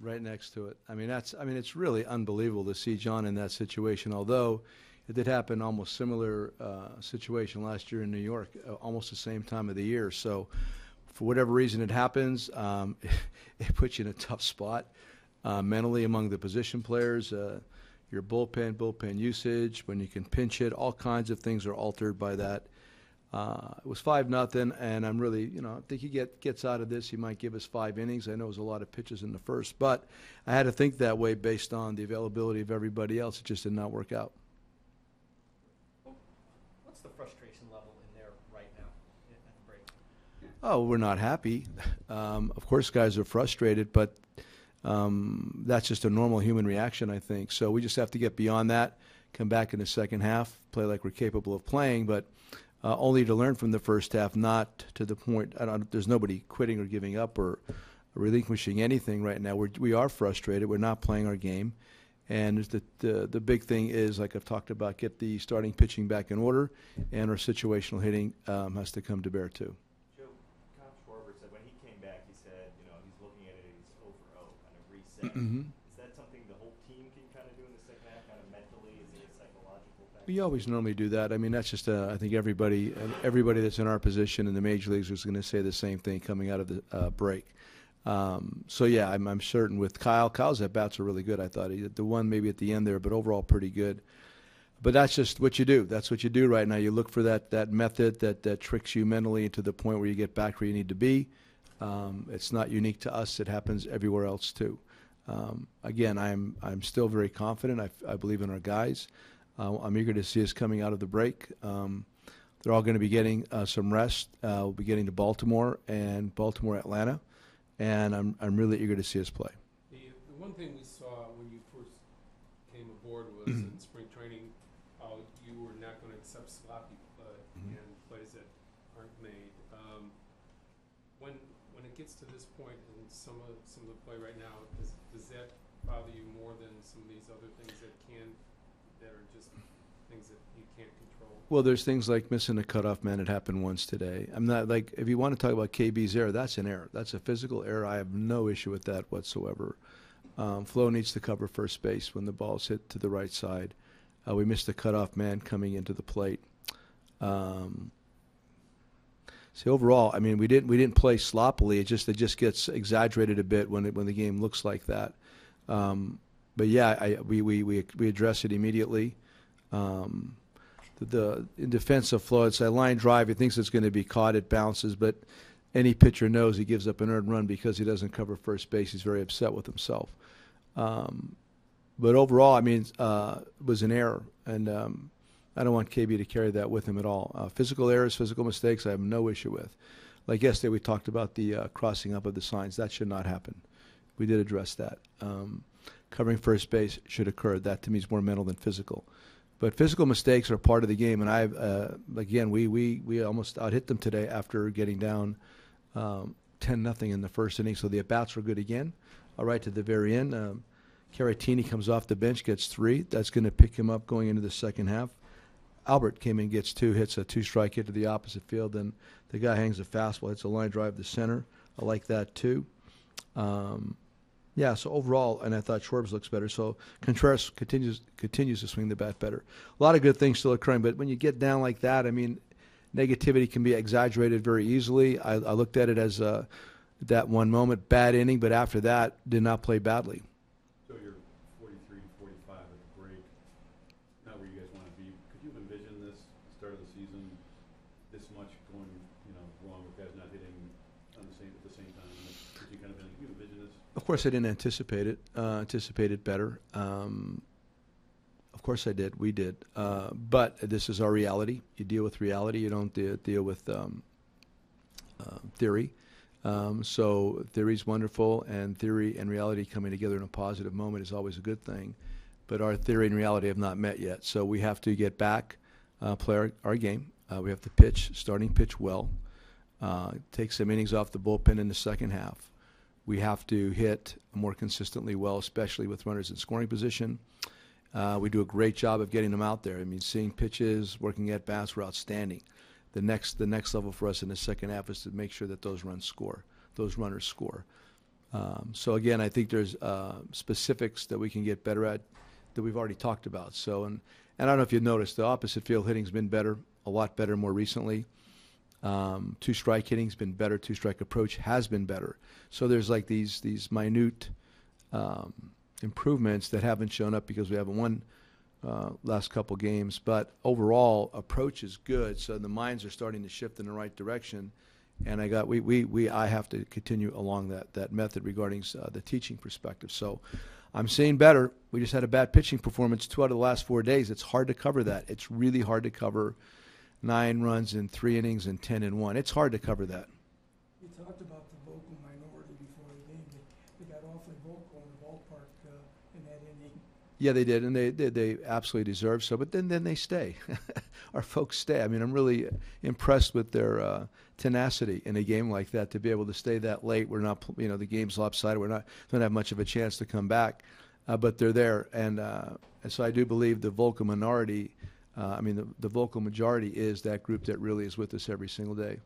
right next to it. I mean, it's really unbelievable to see Jon in that situation, although it did happen almost similar situation last year in New York, almost the same time of the year. So for whatever reason it happens, it puts you in a tough spot mentally among the position players. Your bullpen usage, when you can pinch hit, all kinds of things are altered by that. It was 5-0, and I'm really, I think he gets out of this. He might give us 5 innings. I know it was a lot of pitches in the first, but I had to think that way based on the availability of everybody else. It just did not work out. What's the frustration level in there right now at the break? Oh, we're not happy. Of course, guys are frustrated, but that's just a normal human reaction, I think. So we just have to get beyond that, come back in the second half, play like we're capable of playing, but only to learn from the first half, not to the point. There's nobody quitting or giving up or relinquishing anything right now. We are frustrated. We're not playing our game. And the big thing is, like I've talked about, get the starting pitching back in order, and our situational hitting has to come to bear too. Joe, Kyle Schwarber said when he came back, he said, he's looking at it, he's 0 for 0, kind of reset. Mm-hmm. Is that something the whole team can kind of do in the second half, kind of mentally? Is it a psychological factor? We always normally do that. I mean, that's just I think everybody that's in our position in the major leagues is going to say the same thing coming out of the break. So yeah, I'm certain with Kyle. Kyle's at bats are really good. I thought he had the one maybe at the end there, but overall pretty good. But that's just what you do. That's what you do right now. You look for that method that tricks you mentally into the point where you get back where you need to be. It's not unique to us. It happens everywhere else too. Again, I'm still very confident. I believe in our guys. I'm eager to see us coming out of the break. They're all going to be getting some rest. We'll be getting to Baltimore and Atlanta, and I'm really eager to see us play. The one thing we saw when you first came aboard was in spring training, you were not going to accept sloppy play and plays that aren't made. When it gets to this point in some of the play right now, does that bother you more than some of these other things that are just things that you can't control? Well, there's things like missing a cutoff man. It happened once today. I'm not like, if you want to talk about KB's error, that's an error. That's a physical error. I have no issue with that whatsoever. Flo needs to cover first base when the ball's hit to the right side. We missed a cutoff man coming into the plate. See, overall, I mean, we didn't play sloppily. It just gets exaggerated a bit when the game looks like that. But yeah, we address it immediately. In defense of Flo, it's a line drive. He thinks it's going to be caught. It bounces, but any pitcher knows he gives up an earned run because he doesn't cover first base. He's very upset with himself. But overall, I mean, it was an error, and I don't want KB to carry that with him at all. Physical errors, physical mistakes, I have no issue with. Like yesterday, we talked about the crossing up of the signs. That should not happen. We did address that. Covering first base should occur. That, to me, is more mental than physical. But physical mistakes are part of the game, and again, we almost out-hit them today after getting down 10-0 in the first inning. So the at-bats were good again. All right, to the very end, Caratini comes off the bench, gets 3. That's going to pick him up going into the second half. Albert came in, gets 2, hits a 2-strike hit to the opposite field. Then the guy hangs a fastball, hits a line drive to center. I like that too. Yeah, so overall, and I thought Schwarber looks better. So Contreras continues to swing the bat better. A lot of good things still occurring, but when you get down like that, I mean, negativity can be exaggerated very easily. I looked at it as that one moment, bad inning, but after that, did not play badly. So you're 43, 45 at the break, not where you guys want to be. Could you envision this start of the season this much going, wrong with guys not hitting at the same time? Could you kind of envision this? Of course, I didn't anticipate it. Anticipated better. Of course, I did. We did. But this is our reality. You deal with reality. You don't deal with theory. So theory's wonderful, and theory and reality coming together in a positive moment is always a good thing. But our theory and reality have not met yet. So we have to get back, play our game. We have to starting pitch well, take some innings off the bullpen in the second half. We have to hit more consistently well, especially with runners in scoring position. We do a great job of getting them out there. I mean, seeing pitches, working at bats were outstanding. The next level for us in the second half is to make sure that those runners score. So again, I think there's specifics that we can get better at that we've already talked about. So, and I don't know if you've noticed, the opposite field hitting's been better, a lot better more recently. Two-strike hitting's been better. Two-strike approach has been better. So there's like these minute improvements that haven't shown up because we haven't won last couple games. But overall, approach is good. So the minds are starting to shift in the right direction. And I have to continue along that method regarding the teaching perspective. So I'm seeing better. We just had a bad pitching performance 2 out of the last 4 days. It's hard to cover that. It's really hard to cover 9 runs in 3 innings and 10 in 1. It's hard to cover that. You talked about the vocal minority before the game. They got awfully vocal in the ballpark in that inning. Yeah, they did, and they absolutely deserve so. But then they stay. Our folks stay. I mean, I'm really impressed with their tenacity in a game like that to be able to stay that late. We're not, the game's lopsided. Don't have much of a chance to come back, but they're there, and so I do believe the vocal minority. The vocal majority is that group that really is with us every single day.